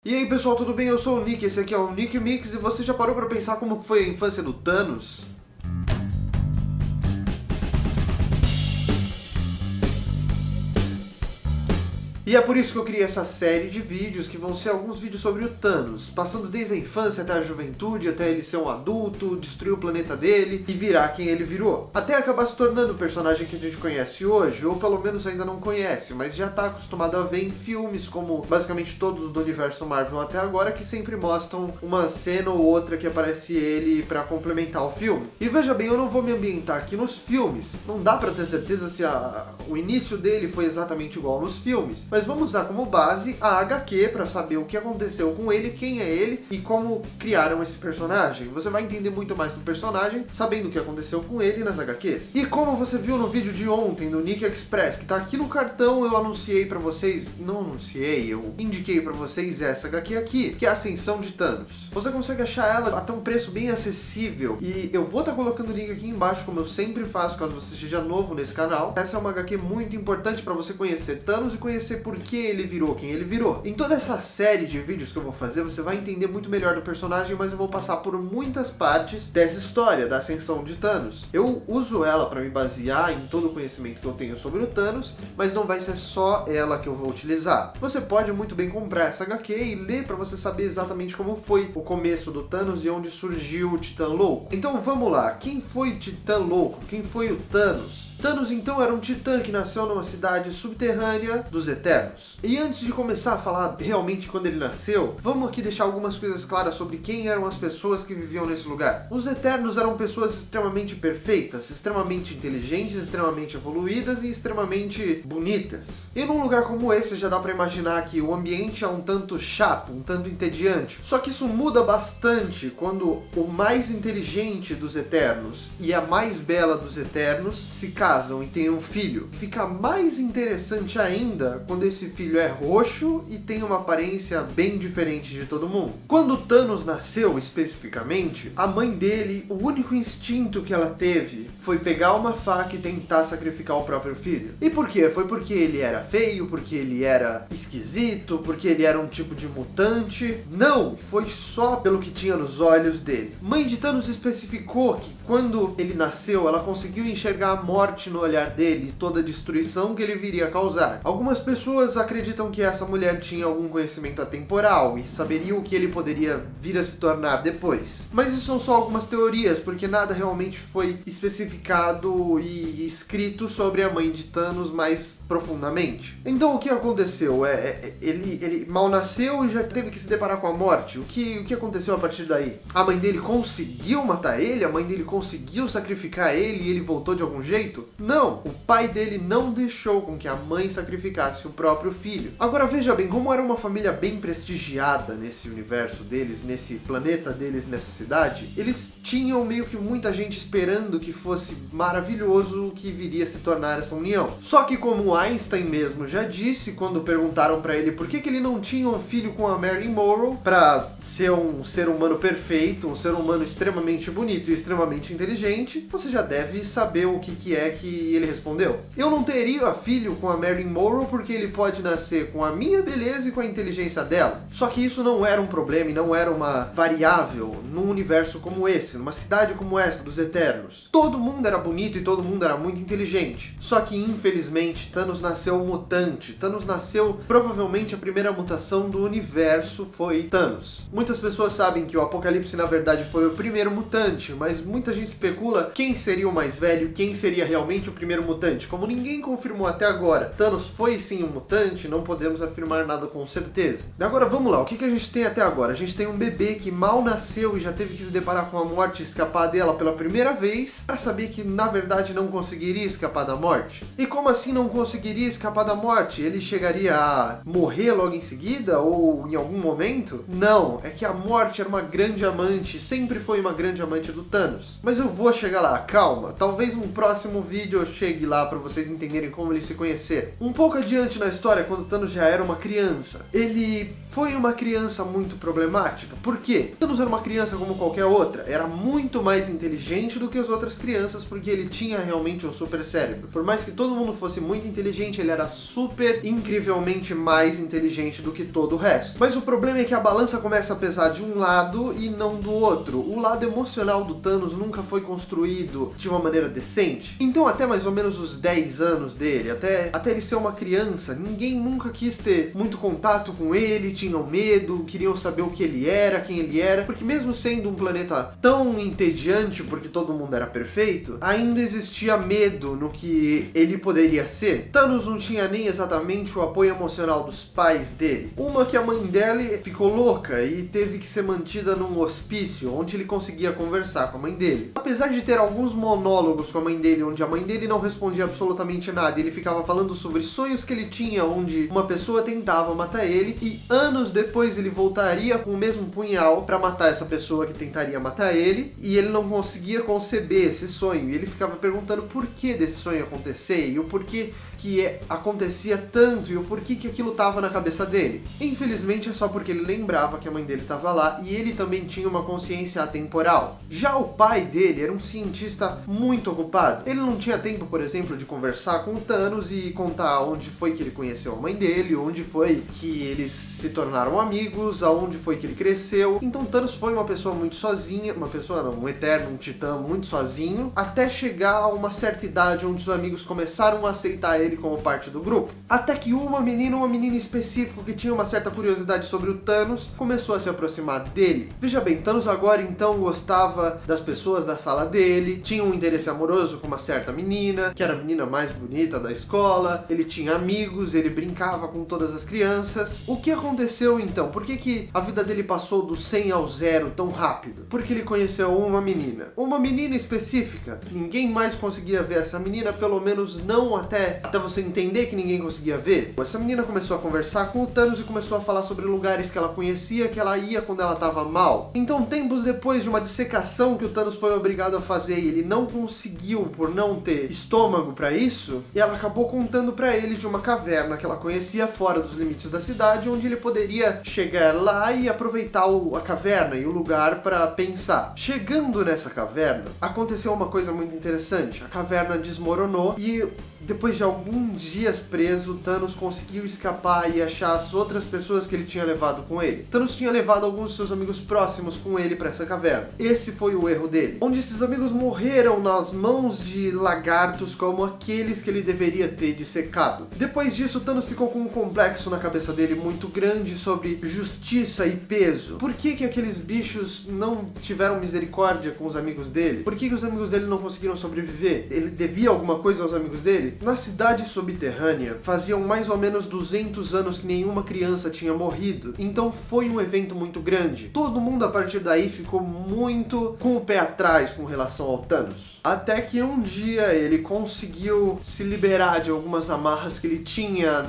E aí pessoal, tudo bem? Eu sou o Nick, esse aqui é o Nick Mix e você já parou pra pensar como foi a infância do Thanos? E é por isso que eu criei essa série de vídeos, que vão ser alguns vídeos sobre o Thanos, passando desde a infância até a juventude, até ele ser um adulto, destruir o planeta dele e virar quem ele virou. Até acabar se tornando o personagem que a gente conhece hoje, ou pelo menos ainda não conhece, mas já tá acostumado a ver em filmes, como basicamente todos do universo Marvel até agora, que sempre mostram uma cena ou outra que aparece ele pra complementar o filme. E veja bem, eu não vou me ambientar aqui nos filmes, não dá pra ter certeza se o início dele foi exatamente igual nos filmes, mas vamos usar como base a HQ para saber o que aconteceu com ele, quem é ele e como criaram esse personagem. Você vai entender muito mais do personagem sabendo o que aconteceu com ele nas HQs. E como você viu no vídeo de ontem do Nick Express, que tá aqui no cartão, eu anunciei para vocês, não anunciei, eu indiquei para vocês essa HQ aqui, que é a Ascensão de Thanos. Você consegue achar ela até um preço bem acessível e eu vou estar colocando o link aqui embaixo, como eu sempre faço, caso você seja novo nesse canal. Essa é uma HQ muito importante para você conhecer Thanos e conhecer por que ele virou quem ele virou. Em toda essa série de vídeos que eu vou fazer, você vai entender muito melhor do personagem, mas eu vou passar por muitas partes dessa história, da ascensão de Thanos. Eu uso ela para me basear em todo o conhecimento que eu tenho sobre o Thanos, mas não vai ser só ela que eu vou utilizar. Você pode muito bem comprar essa HQ e ler para você saber exatamente como foi o começo do Thanos e onde surgiu o Titã Louco. Então vamos lá, quem foi o Titã Louco? Quem foi o Thanos? Thanos então era um titã que nasceu numa cidade subterrânea dos Eternos. E antes de começar a falar realmente quando ele nasceu, vamos aqui deixar algumas coisas claras sobre quem eram as pessoas que viviam nesse lugar. Os Eternos eram pessoas extremamente perfeitas, extremamente inteligentes, extremamente evoluídas e extremamente bonitas. E num lugar como esse já dá pra imaginar que o ambiente é um tanto chato, um tanto entediante. Só que isso muda bastante quando o mais inteligente dos Eternos e a mais bela dos Eternos se casam e tem um filho. Fica mais interessante ainda quando esse filho é roxo e tem uma aparência bem diferente de todo mundo. Quando Thanos nasceu especificamente, a mãe dele, o único instinto que ela teve foi pegar uma faca e tentar sacrificar o próprio filho. E por quê? Foi porque ele era feio, porque ele era esquisito, porque ele era um tipo de mutante? Não! Foi só pelo que tinha nos olhos dele. Mãe de Thanos especificou que quando ele nasceu, ela conseguiu enxergar a morte no olhar dele e toda a destruição que ele viria a causar. Algumas pessoas acreditam que essa mulher tinha algum conhecimento atemporal e saberia o que ele poderia vir a se tornar depois. Mas isso são só algumas teorias, porque nada realmente foi especificado e escrito sobre a mãe de Thanos mais profundamente. Então o que aconteceu? Ele mal nasceu e já teve que se deparar com a morte. O que aconteceu a partir daí? A mãe dele conseguiu matar ele? A mãe dele conseguiu sacrificar ele e ele voltou de algum jeito? Não, o pai dele não deixou com que a mãe sacrificasse o próprio filho. Agora veja bem, como era uma família bem prestigiada nesse universo deles, nesse planeta deles, nessa cidade, eles tinham meio que muita gente esperando que fosse maravilhoso o que viria a se tornar essa união. Só que como Einstein mesmo já disse, quando perguntaram pra ele por que ele não tinha um filho com a Marilyn Monroe pra ser um ser humano perfeito, um ser humano extremamente bonito e extremamente inteligente, você já deve saber o que é que ele respondeu. Eu não teria filho com a Marilyn Monroe porque ele pode nascer com a minha beleza e com a inteligência dela. Só que isso não era um problema e não era uma variável num universo como esse, numa cidade como essa dos Eternos. Todo mundo era bonito e todo mundo era muito inteligente. Só que infelizmente Thanos nasceu mutante. Thanos nasceu, provavelmente a primeira mutação do universo foi Thanos. Muitas pessoas sabem que o Apocalipse na verdade foi o primeiro mutante, mas muita gente especula quem seria o mais velho, quem seria realmente o primeiro mutante. Como ninguém confirmou até agora, Thanos foi sim um mutante, não podemos afirmar nada com certeza. Agora vamos lá, o que a gente tem até agora? A gente tem um bebê que mal nasceu e já teve que se deparar com a morte e escapar dela pela primeira vez, para saber que na verdade não conseguiria escapar da morte. E como assim não conseguiria escapar da morte? Ele chegaria a morrer logo em seguida ou em algum momento? Não, é que a morte era uma grande amante, sempre foi uma grande amante do Thanos. Mas eu vou chegar lá, calma, talvez um próximo vídeo eu chegue lá para vocês entenderem como eles se conheceram. Um pouco adiante na história, quando Thanos já era uma criança, ele foi uma criança muito problemática. Por quê? Thanos era uma criança como qualquer outra, era muito mais inteligente do que as outras crianças, porque ele tinha realmente um super cérebro. Por mais que todo mundo fosse muito inteligente, ele era super incrivelmente mais inteligente do que todo o resto. Mas o problema é que a balança começa a pesar de um lado e não do outro. O lado emocional do Thanos nunca foi construído de uma maneira decente. Então até mais ou menos os 10 anos dele, até ele ser uma criança, ninguém nunca quis ter muito contato com ele, tinham medo, queriam saber o que ele era, quem ele era, porque mesmo sendo um planeta tão entediante, porque todo mundo era perfeito, ainda existia medo no que ele poderia ser. Thanos não tinha nem exatamente o apoio emocional dos pais dele. Uma que a mãe dele ficou louca e teve que ser mantida num hospício, onde ele conseguia conversar com a mãe dele. Apesar de ter alguns monólogos com a mãe dele, onde a mãe dele não respondia absolutamente nada, ele ficava falando sobre sonhos que ele tinha, onde uma pessoa tentava matar ele, e anos depois ele voltaria com o mesmo punhal para matar essa pessoa que tentaria matar ele, e ele não conseguia conceber esse sonho, e ele ficava perguntando por que desse sonho acontecer, e o porquê que acontecia tanto, e o porquê que aquilo estava na cabeça dele. Infelizmente é só porque ele lembrava que a mãe dele estava lá, e ele também tinha uma consciência atemporal. Já o pai dele era um cientista muito ocupado. Ele não tinha tempo, por exemplo, de conversar com o Thanos e contar onde foi que ele conheceu a mãe dele, onde foi que eles se tornaram amigos, aonde foi que ele cresceu. Então Thanos foi uma pessoa muito sozinha, um eterno, um titã muito sozinho, até chegar a uma certa idade onde os amigos começaram a aceitar ele como parte do grupo. Até que uma menina específica que tinha uma certa curiosidade sobre o Thanos começou a se aproximar dele. Veja bem, Thanos agora então gostava das pessoas da sala dele, tinha um interesse amoroso com uma certa menina, que era a menina mais bonita da escola, ele tinha amigos, ele brincava com todas as crianças. O que aconteceu então? Por que a vida dele passou do 100 ao 0 tão rápido? Porque ele conheceu uma menina específica. Ninguém mais conseguia ver essa menina, pelo menos não até você entender que ninguém conseguia ver. Essa menina começou a conversar com o Thanos e começou a falar sobre lugares que ela conhecia, que ela ia quando ela estava mal. Então, tempos depois de uma dissecação que o Thanos foi obrigado a fazer e ele não conseguiu por não ter estômago para isso, e ela acabou contando para ele de uma caverna que ela conhecia fora dos limites da cidade, onde ele poderia chegar lá e aproveitar a caverna e o lugar para pensar. Chegando nessa caverna, aconteceu uma coisa muito interessante. A caverna desmoronou e depois de alguns dias preso, Thanos conseguiu escapar e achar as outras pessoas que ele tinha levado com ele. Thanos tinha levado alguns de seus amigos próximos com ele para essa caverna. Esse foi o erro dele, onde esses amigos morreram nas mãos de lagartos como aqueles que ele deveria ter dissecado. Depois disso, Thanos ficou com um complexo na cabeça dele muito grande sobre justiça e peso. Por que aqueles bichos não tiveram misericórdia com os amigos dele? Por que os amigos dele não conseguiram sobreviver? Ele devia alguma coisa aos amigos dele? Na cidade subterrânea, faziam mais ou menos 200 anos que nenhuma criança tinha morrido. Então foi um evento muito grande. Todo mundo a partir daí ficou muito com o pé atrás com relação ao Thanos. Até que um dia ele conseguiu se liberar de algumas amarras que ele tinha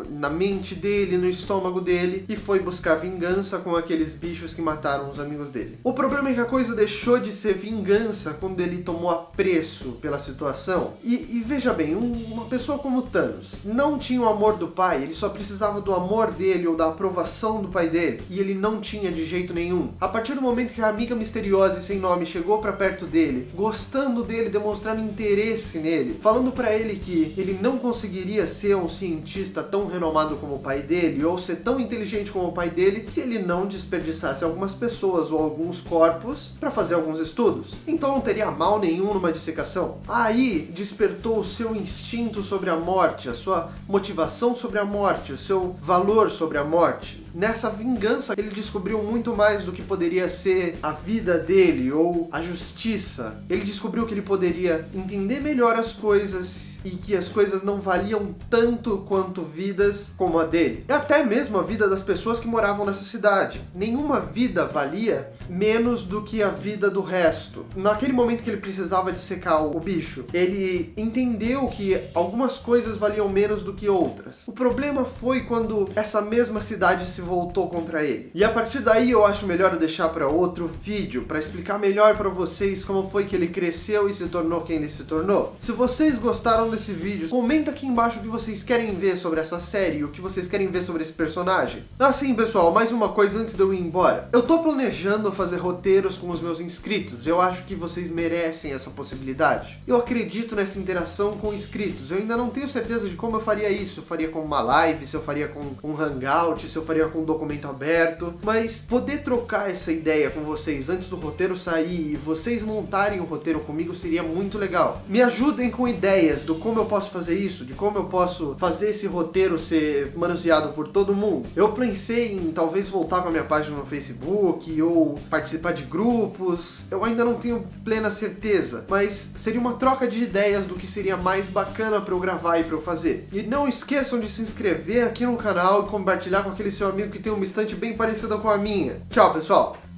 na mente dele, no estômago dele, e foi buscar vingança com aqueles bichos que mataram os amigos dele. O problema é que a coisa deixou de ser vingança quando ele tomou apreço pela situação. E veja bem, uma pessoa como Thanos não tinha o amor do pai, ele só precisava do amor dele ou da aprovação do pai dele, e ele não tinha de jeito nenhum. A partir do momento que a amiga misteriosa e sem nome chegou pra perto dele, gostando dele, demonstrando interesse nele, falando pra ele que ele não conseguiria ser um cientista tão renomado como o pai dele, ou ser tão inteligente como o pai dele, se ele não desperdiçasse algumas pessoas ou alguns corpos pra fazer alguns estudos. Então não teria mal nenhum numa dissecação. Aí despertou o seu instinto sobre a morte, a sua motivação sobre a morte, o seu valor sobre a morte. Nessa vingança, ele descobriu muito mais do que poderia ser a vida dele ou a justiça. Ele descobriu que ele poderia entender melhor as coisas e que as coisas não valiam tanto quanto vidas como a dele. E até mesmo a vida das pessoas que moravam nessa cidade. Nenhuma vida valia menos do que a vida do resto. Naquele momento que ele precisava dissecar o bicho, ele entendeu que algumas coisas valiam menos do que outras. O problema foi quando essa mesma cidade se se voltou contra ele. E a partir daí eu acho melhor eu deixar para outro vídeo, para explicar melhor para vocês como foi que ele cresceu e se tornou quem ele se tornou. Se vocês gostaram desse vídeo, comenta aqui embaixo o que vocês querem ver sobre essa série, o que vocês querem ver sobre esse personagem. Assim, pessoal, mais uma coisa antes de eu ir embora. Eu tô planejando fazer roteiros com os meus inscritos. Eu acho que vocês merecem essa possibilidade. Eu acredito nessa interação com inscritos. Eu ainda não tenho certeza de como eu faria isso. Eu faria com uma live, se eu faria com um hangout, se eu faria com um documento aberto. Mas poder trocar essa ideia com vocês antes do roteiro sair e vocês montarem o roteiro comigo seria muito legal. Me ajudem com ideias do como eu posso fazer isso, de como eu posso fazer esse roteiro ser manuseado por todo mundo. Eu pensei em talvez voltar com a minha página no Facebook ou participar de grupos. Eu ainda não tenho plena certeza, mas seria uma troca de ideias do que seria mais bacana para eu gravar e para eu fazer. E não esqueçam de se inscrever aqui no canal e compartilhar com aquele seu amigo que tem uma estante bem parecida com a minha. Tchau, pessoal!